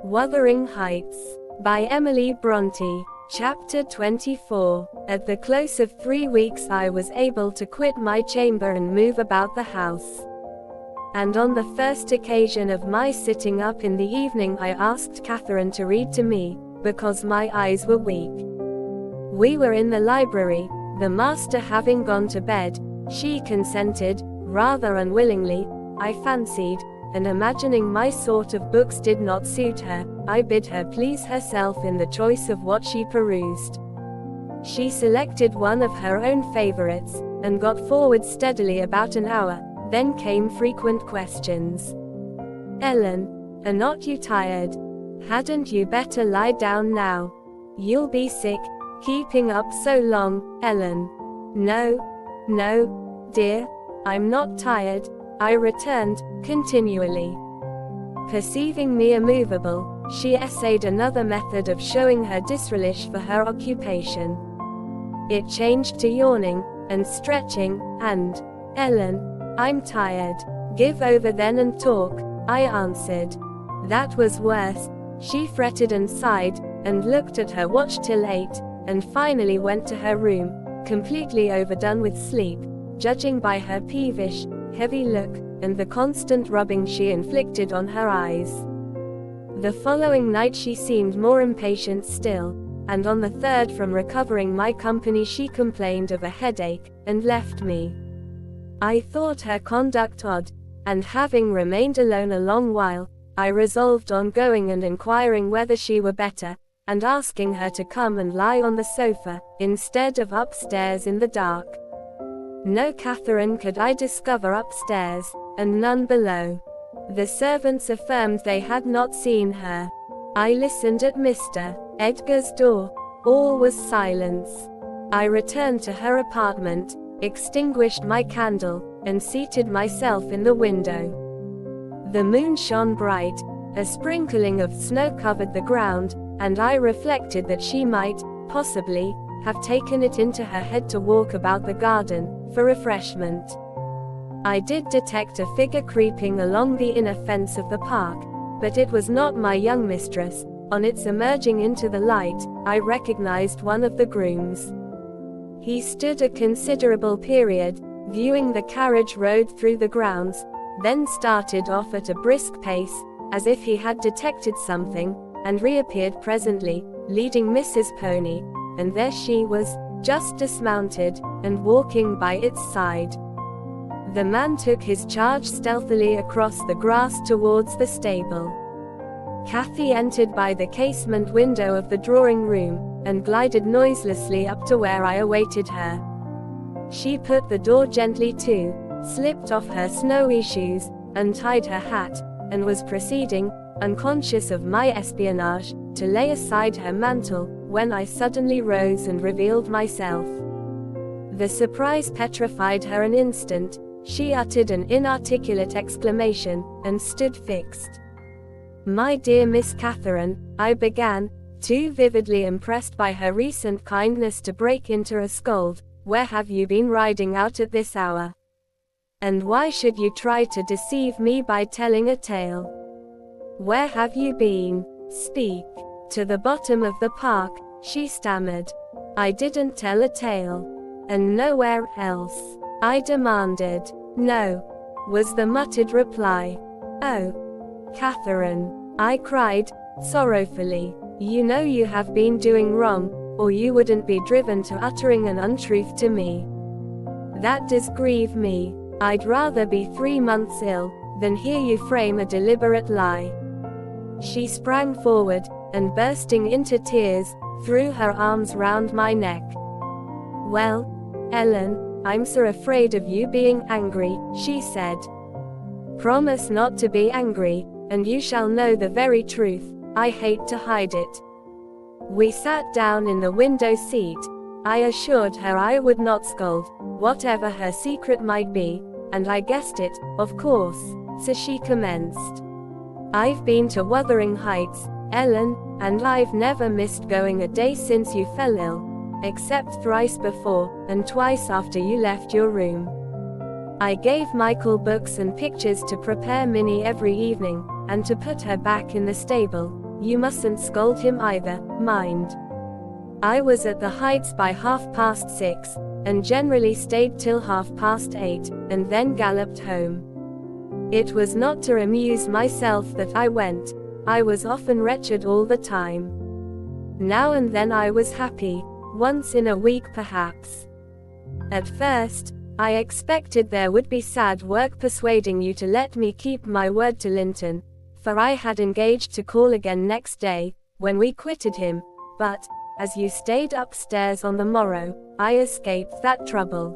Wuthering Heights, by Emily Brontë. Chapter 24. At the close of 3 weeks I was able to quit my chamber and move about the house. And on the first occasion of my sitting up in the evening I asked Catherine to read to me, because my eyes were weak. We were in the library, the master having gone to bed. She consented, rather unwillingly, I fancied, and imagining my sort of books did not suit her, I bid her please herself in the choice of what she perused. She selected one of her own favorites, and got forward steadily about an hour. Then came frequent questions. "Ellen, are not you tired? Hadn't you better lie down now? You'll be sick, keeping up so long, Ellen." No, dear, I'm not tired," I returned, continually. Perceiving me immovable, she essayed another method of showing her disrelish for her occupation. It changed to yawning, and stretching, and, "Ellen, I'm tired. Give over then and talk," I answered. That was worse. She fretted and sighed, and looked at her watch till 8, and finally went to her room, completely overdone with sleep, judging by her peevish, heavy look, and the constant rubbing she inflicted on her eyes. The following night she seemed more impatient still, and on the third from recovering my company she complained of a headache, and left me. I thought her conduct odd, and having remained alone a long while, I resolved on going and inquiring whether she were better, and asking her to come and lie on the sofa, instead of upstairs in the dark. No Catherine could I discover upstairs, and none below. The servants affirmed they had not seen her. I listened at Mr. Edgar's door. All was silence. I returned to her apartment, extinguished my candle, and seated myself in the window. The moon shone bright, a sprinkling of snow covered the ground, and I reflected that she might, possibly, have taken it into her head to walk about the garden, for refreshment. I did detect a figure creeping along the inner fence of the park, but it was not my young mistress. On its emerging into the light, I recognized one of the grooms. He stood a considerable period, viewing the carriage road through the grounds, then started off at a brisk pace, as if he had detected something, and reappeared presently, leading Mrs. Pony, and there she was, just dismounted, and walking by its side. The man took his charge stealthily across the grass towards the stable. Cathy entered by the casement window of the drawing room, and glided noiselessly up to where I awaited her. She put the door gently to, slipped off her snowy shoes, untied her hat, and was proceeding, unconscious of my espionage, to lay aside her mantle, when I suddenly rose and revealed myself. The surprise petrified her an instant. She uttered an inarticulate exclamation, and stood fixed. "My dear Miss Catherine," I began, too vividly impressed by her recent kindness to break into a scold, "where have you been riding out at this hour? And why should you try to deceive me by telling a tale? Where have you been? Speak." "To the bottom of the park," she stammered. "I didn't tell a tale." "And nowhere else?" I demanded. "No," was the muttered reply. "Oh, Catherine," I cried, sorrowfully, "you know you have been doing wrong, or you wouldn't be driven to uttering an untruth to me. That does grieve me. I'd rather be 3 months ill, than hear you frame a deliberate lie." She sprang forward, and bursting into tears, threw her arms round my neck. "Well, Ellen, I'm so afraid of you being angry," she said. "Promise not to be angry, and you shall know the very truth. I hate to hide it." We sat down in the window seat. I assured her I would not scold, whatever her secret might be, and I guessed it, of course, so she commenced. "I've been to Wuthering Heights, Ellen, and I've never missed going a day since you fell ill, except thrice before, and twice after you left your room. I gave Michael books and pictures to prepare Minnie every evening, and to put her back in the stable, You mustn't scold him either, mind. I was at the Heights by 6:30, and generally stayed till 8:30, and then galloped home. It was not to amuse myself that I went. I was often wretched all the time. Now and then I was happy, once in a week perhaps. At first, I expected there would be sad work persuading you to let me keep my word to Linton, for I had engaged to call again next day, when we quitted him, but, as you stayed upstairs on the morrow, I escaped that trouble.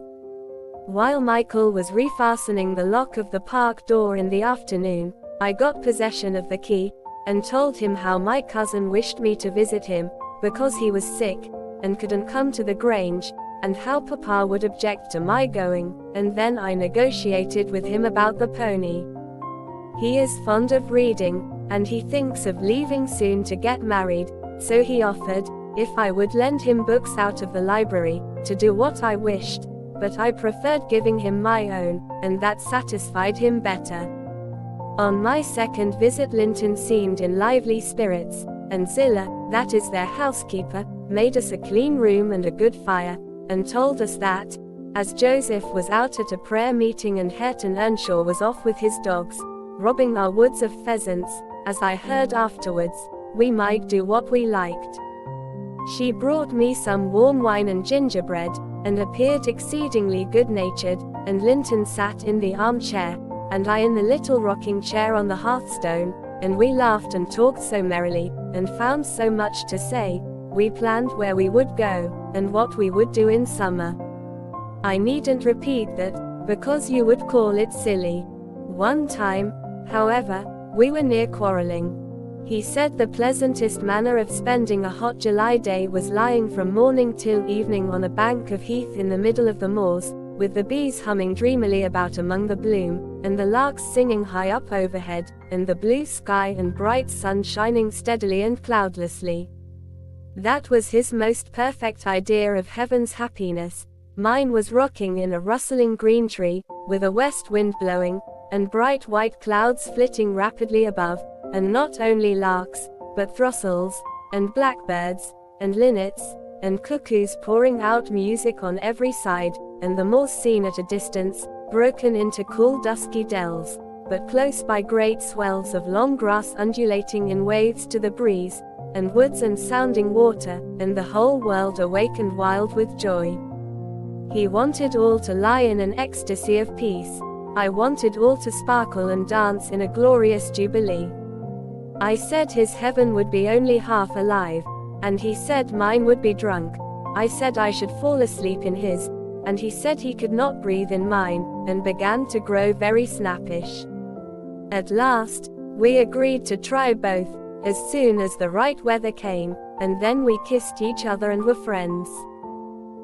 While Michael was refastening the lock of the park door in the afternoon, I got possession of the key, and told him how my cousin wished me to visit him, because he was sick, and couldn't come to the Grange, and how Papa would object to my going, and then I negotiated with him about the pony. He is fond of reading, and he thinks of leaving soon to get married, so he offered, if I would lend him books out of the library, to do what I wished, but I preferred giving him my own, and that satisfied him better. On my second visit Linton seemed in lively spirits, and Zillah, that is their housekeeper, made us a clean room and a good fire, and told us that, as Joseph was out at a prayer meeting and Hareton Earnshaw was off with his dogs, robbing our woods of pheasants, as I heard afterwards, we might do what we liked. She brought me some warm wine and gingerbread, and appeared exceedingly good-natured, and Linton sat in the armchair, and I in the little rocking chair on the hearthstone, and we laughed and talked so merrily, and found so much to say. We planned where we would go, and what we would do in summer. I needn't repeat that, because you would call it silly. One time, however, we were near quarreling. He said the pleasantest manner of spending a hot July day was lying from morning till evening on a bank of heath in the middle of the moors, with the bees humming dreamily about among the bloom, and the larks singing high up overhead, and the blue sky and bright sun shining steadily and cloudlessly. That was his most perfect idea of heaven's happiness. Mine was rocking in a rustling green tree, with a west wind blowing, and bright white clouds flitting rapidly above, and not only larks, but throstles, and blackbirds, and linnets, and cuckoos pouring out music on every side, and the moors seen at a distance, broken into cool dusky dells, but close by great swells of long grass undulating in waves to the breeze, and woods and sounding water, and the whole world awake and wild with joy. He wanted all to lie in an ecstasy of peace. I wanted all to sparkle and dance in a glorious jubilee. I said his heaven would be only half alive, and he said mine would be drunk. I said I should fall asleep in his, and he said he could not breathe in mine, and began to grow very snappish. At last, we agreed to try both, as soon as the right weather came, and then we kissed each other and were friends.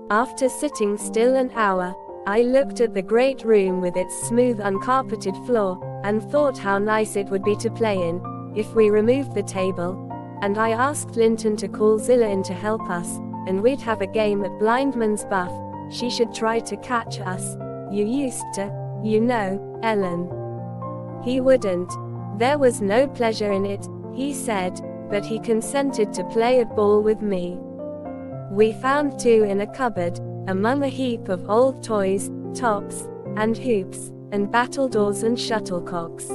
After sitting still an hour, I looked at the great room with its smooth uncarpeted floor, and thought how nice it would be to play in, if we removed the table, and I asked Linton to call Zillah in to help us, and we'd have a game at blindman's buff. She should try to catch us. You used to, you know, Ellen. He wouldn't. There was no pleasure in it, he said, but he consented to play at ball with me. We found two in a cupboard, among a heap of old toys, tops, and hoops, and battledores and shuttlecocks.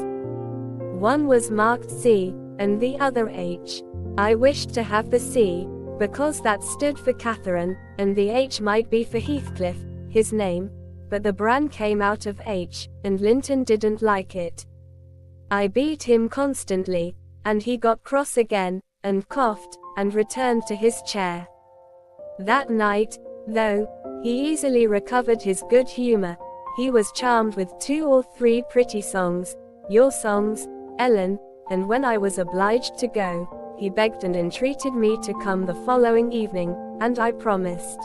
One was marked C, and the other H. I wished to have the C, because that stood for Catherine, and the H might be for Heathcliff, his name, but the bran came out of H, and Linton didn't like it. I beat him constantly, and he got cross again, and coughed, and returned to his chair. That night, though, he easily recovered his good humor, he was charmed with 2 or 3 pretty songs, your songs, Ellen, and when I was obliged to go, he begged and entreated me to come the following evening, and I promised.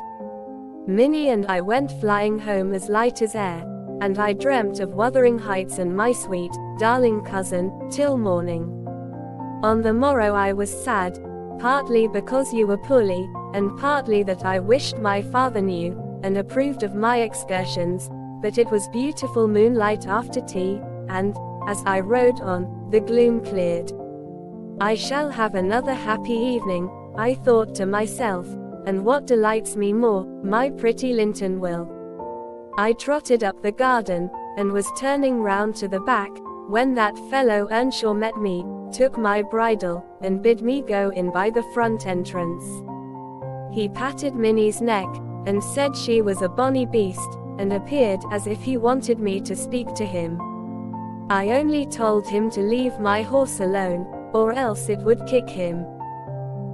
Minnie and I went flying home as light as air, and I dreamt of Wuthering Heights and my sweet, darling cousin, till morning. On the morrow I was sad, partly because you were poorly, and partly that I wished my father knew, and approved of my excursions, but it was beautiful moonlight after tea, and, as I rode on, the gloom cleared. I shall have another happy evening, I thought to myself, and what delights me more, my pretty Linton will. I trotted up the garden, and was turning round to the back, when that fellow Earnshaw met me, took my bridle, and bid me go in by the front entrance. He patted Minnie's neck, and said she was a bonny beast, and appeared as if he wanted me to speak to him. I only told him to leave my horse alone, or else it would kick him.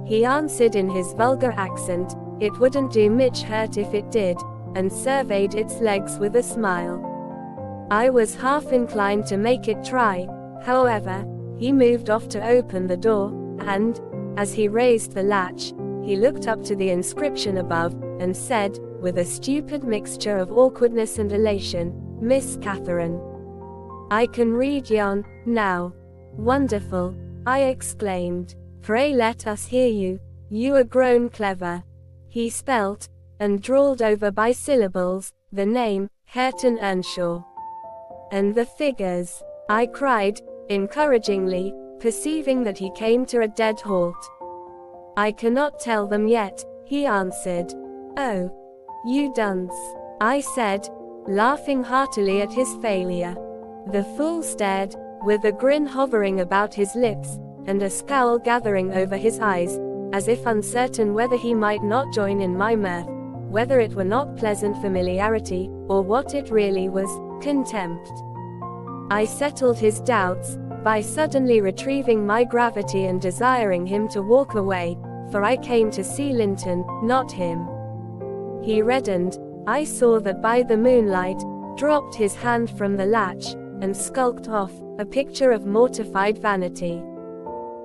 He answered in his vulgar accent, it wouldn't do much hurt if it did, and surveyed its legs with a smile. I was half inclined to make it try, however. He moved off to open the door, and, as he raised the latch, he looked up to the inscription above, and said, with a stupid mixture of awkwardness and elation, Miss Catherine. I can read yon, now. Wonderful, I exclaimed. Pray let us hear you, you are grown clever. He spelt, and drawled over by syllables, the name, Hareton Earnshaw. And the figures, I cried, encouragingly, perceiving that he came to a dead halt. I cannot tell them yet, he answered. Oh, you dunce, I said, laughing heartily at his failure. The fool stared, with a grin hovering about his lips, and a scowl gathering over his eyes, as if uncertain whether he might not join in my mirth, whether it were not pleasant familiarity, or what it really was, contempt. I settled his doubts, by suddenly retrieving my gravity and desiring him to walk away, for I came to see Linton, not him. He reddened, I saw that by the moonlight, dropped his hand from the latch, and skulked off, a picture of mortified vanity.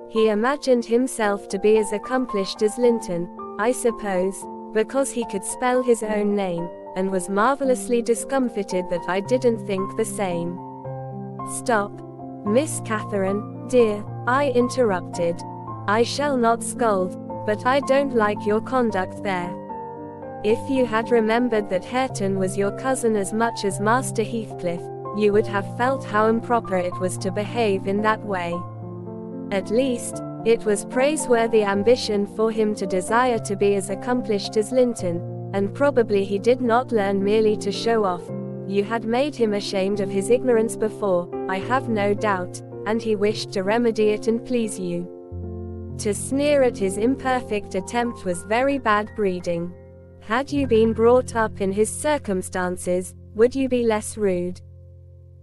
He imagined himself to be as accomplished as Linton, I suppose, because he could spell his own name, and was marvelously discomfited that I didn't think the same. Stop, Miss Catherine, dear, I interrupted. I shall not scold, but I don't like your conduct there. If you had remembered that Hareton was your cousin as much as Master Heathcliff, you would have felt how improper it was to behave in that way. At least, it was praiseworthy ambition for him to desire to be as accomplished as Linton, and probably he did not learn merely to show off. You had made him ashamed of his ignorance before, I have no doubt, and he wished to remedy it and please you. To sneer at his imperfect attempt was very bad breeding. Had you been brought up in his circumstances, would you be less rude?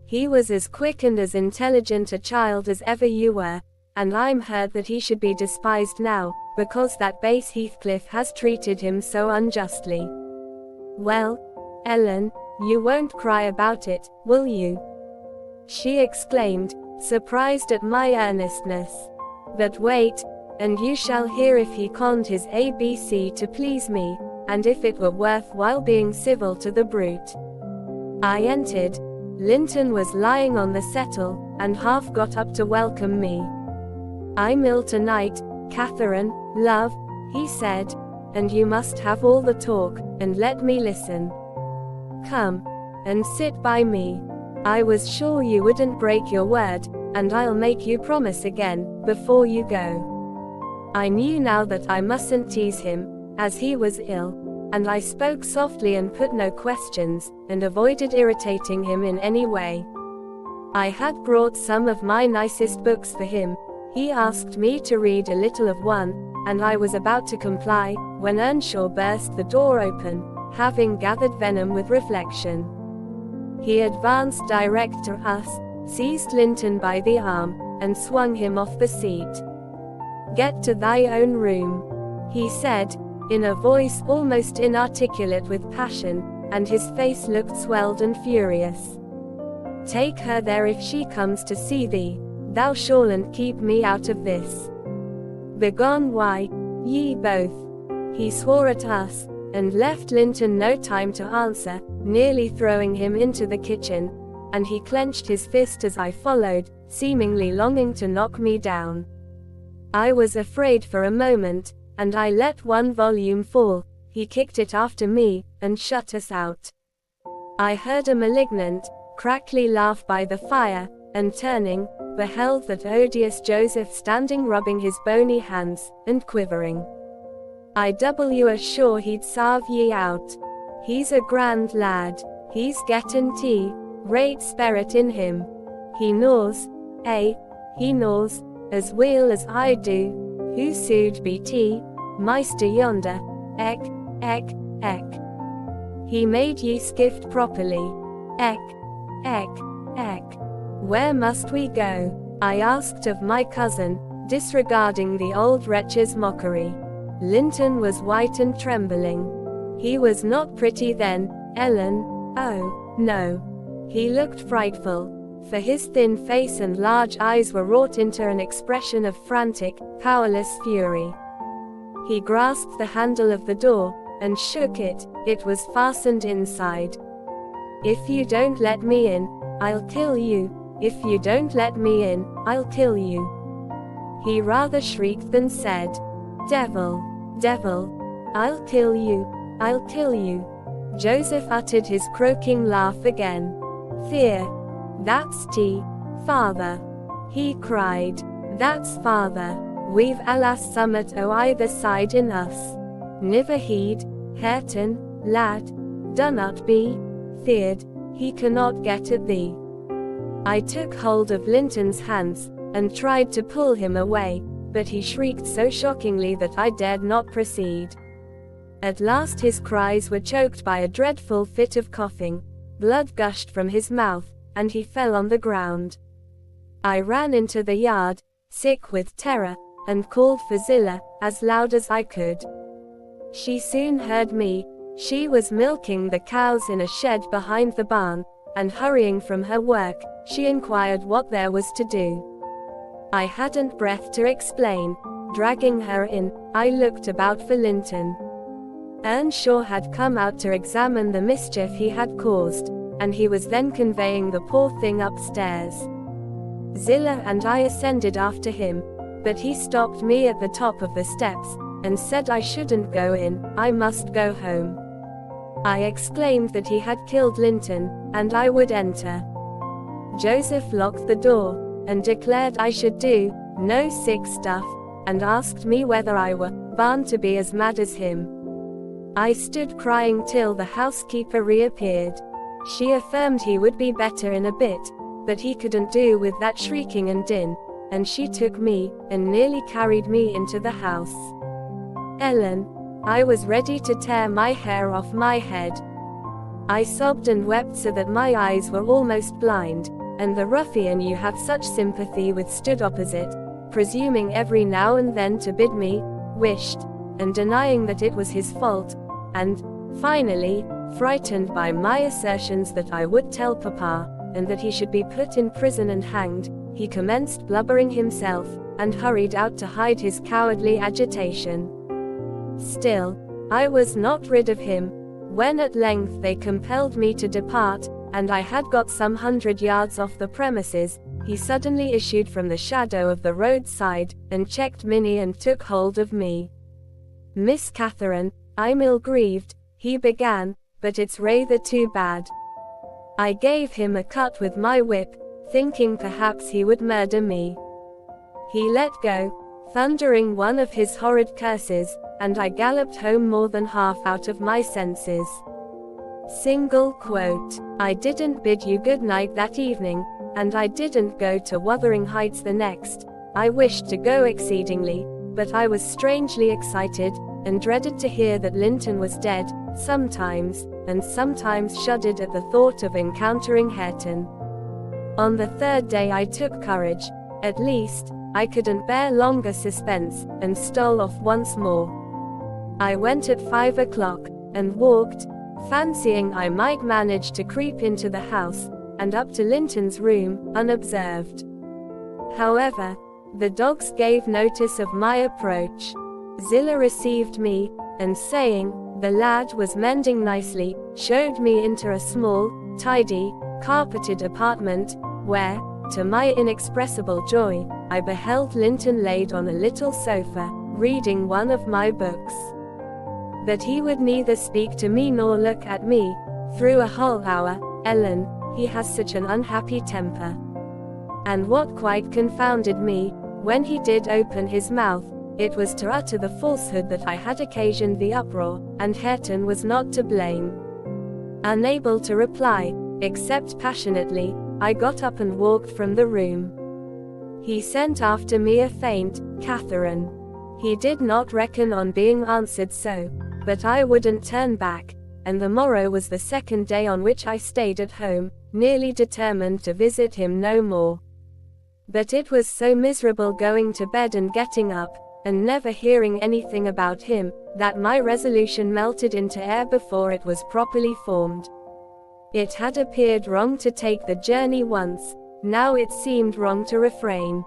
He was as quick and as intelligent a child as ever you were, and I'm hurt that he should be despised now, because that base Heathcliff has treated him so unjustly. Well, Ellen, you won't cry about it, will you? She exclaimed, surprised at my earnestness. But wait, and you shall hear if he conned his ABC to please me, and if it were worth while being civil to the brute. I entered. Linton was lying on the settle, and half got up to welcome me. I'm ill tonight, Catherine, love, he said, and you must have all the talk, and let me listen. Come, and sit by me. I was sure you wouldn't break your word, and I'll make you promise again, before you go. I knew now that I mustn't tease him, as he was ill, and I spoke softly and put no questions, and avoided irritating him in any way. I had brought some of my nicest books for him. He asked me to read a little of one, and I was about to comply, when Earnshaw burst the door open, having gathered venom with reflection. He advanced direct to us, seized Linton by the arm, and swung him off the seat. Get to thy own room, he said, in a voice almost inarticulate with passion, and his face looked swelled and furious. Take her there if she comes to see thee. Thou shalln't keep me out of this. Begone, why, ye both. He swore at us, and left Linton no time to answer, nearly throwing him into the kitchen, and he clenched his fist as I followed, seemingly longing to knock me down. I was afraid for a moment, and I let one volume fall. He kicked it after me, and shut us out. I heard a malignant, crackly laugh by the fire, and turning, beheld that odious Joseph standing rubbing his bony hands, and quivering. "I assure he'd sarve ye out. He's a grand lad. He's gettin' tea, great spirit in him. He knows, he knows, as weel as I do, who sood be tea, meister yonder, ek. He made ye skift properly. Ek. Where must we go?" I asked of my cousin, disregarding the old wretch's mockery. Linton was white and trembling. "He was not pretty then, Ellen, oh, no. He looked frightful, for his thin face and large eyes were wrought into an expression of frantic, powerless fury. He grasped the handle of the door, and shook it. It was fastened inside. "If you don't let me in, I'll kill you. If you don't let me in, I'll kill you." He rather shrieked than said, Devil, I'll kill you. Joseph uttered his croaking laugh again. "Fear. That's tea, father," he cried. "That's father. We've alas summat o' either side in us. Niver heed, Hareton, lad. Dunnot be feared, he cannot get at thee." I took hold of Linton's hands, and tried to pull him away, but he shrieked so shockingly that I dared not proceed. At last his cries were choked by a dreadful fit of coughing, blood gushed from his mouth, and he fell on the ground. I ran into the yard, sick with terror, and called for Zillah, as loud as I could. She soon heard me. She was milking the cows in a shed behind the barn, and hurrying from her work, she inquired what there was to do. I hadn't breath to explain. Dragging her in, I looked about for Linton. Earnshaw had come out to examine the mischief he had caused, and he was then conveying the poor thing upstairs. Zillah and I ascended after him, but he stopped me at the top of the steps, and said I shouldn't go in, I must go home. I exclaimed that he had killed Linton, and I would enter. Joseph locked the door, and declared I should do no sick stuff, and asked me whether I were bound to be as mad as him. I stood crying till the housekeeper reappeared. She affirmed he would be better in a bit, but he couldn't do with that shrieking and din, and she took me, and nearly carried me into the house. Ellen, I was ready to tear my hair off my head. I sobbed and wept so that my eyes were almost blind, and the ruffian you have such sympathy with stood opposite, presuming every now and then to bid me wished, and denying that it was his fault, and, finally, frightened by my assertions that I would tell Papa, and that he should be put in prison and hanged, he commenced blubbering himself, and hurried out to hide his cowardly agitation. Still, I was not rid of him. When at length they compelled me to depart, and I had got some 100 yards off the premises, he suddenly issued from the shadow of the roadside, and checked Minnie and took hold of me. "Miss Catherine, I'm ill-grieved," he began, "but it's rather too bad." I gave him a cut with my whip, thinking perhaps he would murder me. He let go, thundering one of his horrid curses, and I galloped home more than half out of my senses. Single quote. I didn't bid you good night that evening, and I didn't go to Wuthering Heights the next. I wished to go exceedingly, but I was strangely excited, and dreaded to hear that Linton was dead, sometimes, and sometimes shuddered at the thought of encountering Hareton. On the third day I took courage. At least, I couldn't bear longer suspense, and stole off once more. I went at 5 o'clock, and walked, fancying I might manage to creep into the house, and up to Linton's room, unobserved. However, the dogs gave notice of my approach. Zillah received me, and saying, the lad was mending nicely, showed me into a small, tidy, carpeted apartment, where, to my inexpressible joy, I beheld Linton laid on a little sofa, reading one of my books. But he would neither speak to me nor look at me, through a whole hour. Ellen, he has such an unhappy temper. And what quite confounded me, when he did open his mouth, it was to utter the falsehood that I had occasioned the uproar, and Hareton was not to blame. Unable to reply, except passionately, I got up and walked from the room. He sent after me a faint, "Catherine." He did not reckon on being answered so, but I wouldn't turn back, and the morrow was the second day on which I stayed at home, nearly determined to visit him no more. But it was so miserable going to bed and getting up, and never hearing anything about him, that my resolution melted into air before it was properly formed. It had appeared wrong to take the journey once, now it seemed wrong to refrain.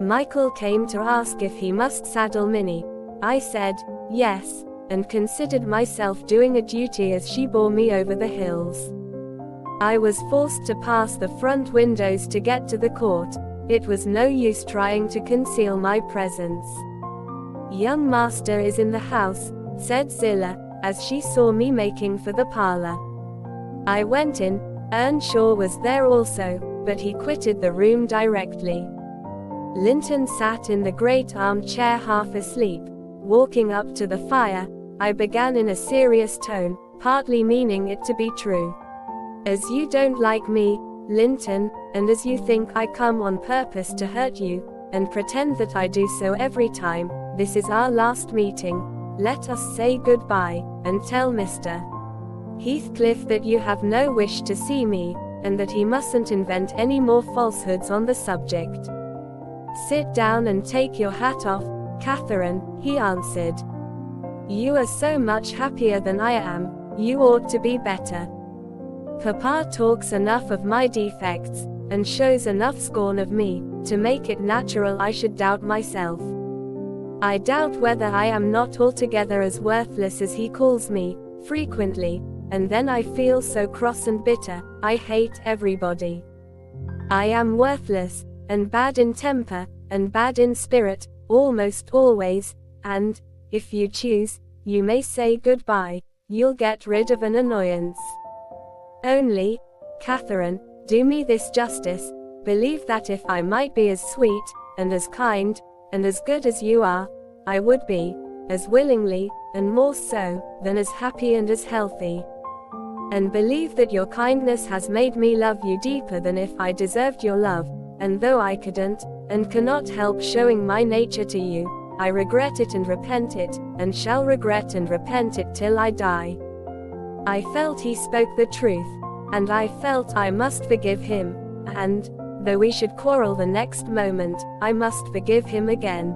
Michael came to ask if he must saddle Minnie. I said, yes, and considered myself doing a duty as she bore me over the hills. I was forced to pass the front windows to get to the court. It was no use trying to conceal my presence. "Young master is in the house," said Zillah, as she saw me making for the parlor. I went in. Earnshaw was there also, but he quitted the room directly. Linton sat in the great armchair half asleep. Walking up to the fire, I began in a serious tone, partly meaning it to be true. "As you don't like me, Linton, and as you think I come on purpose to hurt you, and pretend that I do so every time, this is our last meeting. Let us say goodbye, and tell Mr. Heathcliff that you have no wish to see me, and that he mustn't invent any more falsehoods on the subject." "Sit down and take your hat off, Catherine," he answered. "You are so much happier than I am, you ought to be better. Papa talks enough of my defects, and shows enough scorn of me, to make it natural I should doubt myself. I doubt whether I am not altogether as worthless as he calls me, frequently, and then I feel so cross and bitter, I hate everybody. I am worthless, and bad in temper, and bad in spirit, almost always, and, if you choose, you may say goodbye, you'll get rid of an annoyance. Only, Catherine, do me this justice, believe that if I might be as sweet, and as kind, and as good as you are, I would be, as willingly, and more so, than as happy and as healthy. And believe that your kindness has made me love you deeper than if I deserved your love, and though I couldn't, and cannot help showing my nature to you, I regret it and repent it, and shall regret and repent it till I die." I felt he spoke the truth, and I felt I must forgive him, and, though we should quarrel the next moment, I must forgive him again.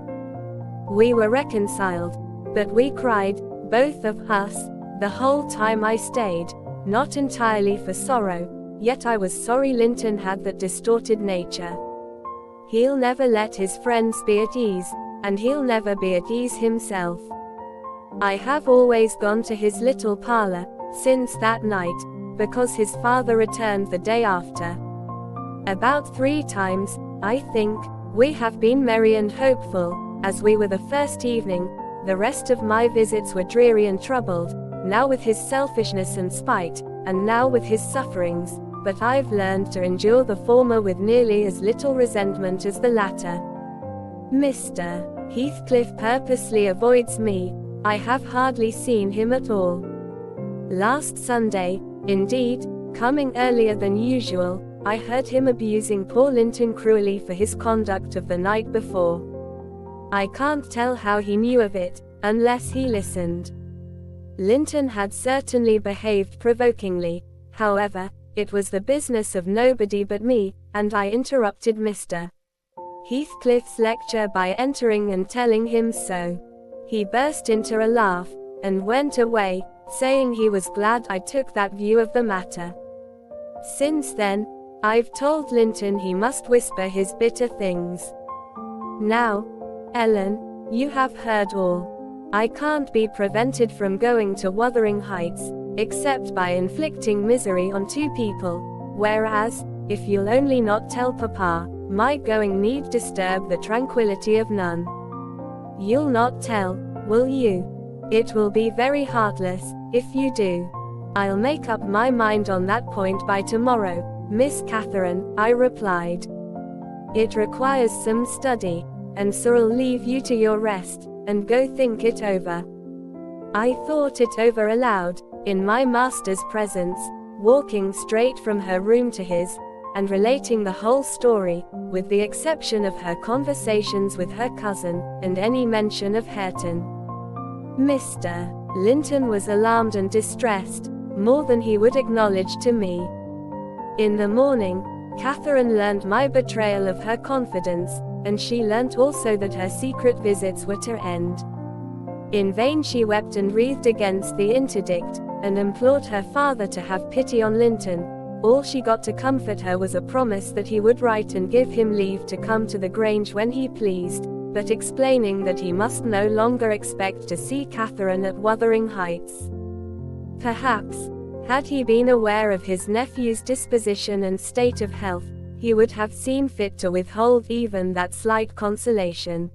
We were reconciled, but we cried, both of us, the whole time I stayed, not entirely for sorrow, yet I was sorry Linton had that distorted nature. He'll never let his friends be at ease, and he'll never be at ease himself. I have always gone to his little parlor, since that night, because his father returned the day after. About 3 times, I think, we have been merry and hopeful, as we were the first evening. The rest of my visits were dreary and troubled, now with his selfishness and spite, and now with his sufferings, but I've learned to endure the former with nearly as little resentment as the latter. Mr. Heathcliff purposely avoids me. I have hardly seen him at all. Last Sunday, indeed, coming earlier than usual, I heard him abusing poor Linton cruelly for his conduct of the night before. I can't tell how he knew of it, unless he listened. Linton had certainly behaved provokingly. However, it was the business of nobody but me, and I interrupted Mr. Heathcliff's lecture by entering and telling him so. He burst into a laugh, and went away, saying he was glad I took that view of the matter. Since then, I've told Linton he must whisper his bitter things. Now, Ellen, you have heard all. I can't be prevented from going to Wuthering Heights, except by inflicting misery on 2 people, whereas, if you'll only not tell Papa, my going need disturb the tranquility of none. You'll not tell, will you? It will be very heartless, if you do. I'll make up my mind on that point by tomorrow, Miss Catherine, I replied. It requires some study, and so'll leave you to your rest, and go think it over." I thought it over aloud, in my master's presence, walking straight from her room to his, and relating the whole story, with the exception of her conversations with her cousin, and any mention of Hareton. Mr. Linton was alarmed and distressed, more than he would acknowledge to me. In the morning, Catherine learned my betrayal of her confidence, and she learnt also that her secret visits were to end. In vain she wept and wreathed against the interdict, and implored her father to have pity on Linton. All she got to comfort her was a promise that he would write and give him leave to come to the Grange when he pleased, but explaining that he must no longer expect to see Catherine at Wuthering Heights. Perhaps, had he been aware of his nephew's disposition and state of health, he would have seen fit to withhold even that slight consolation.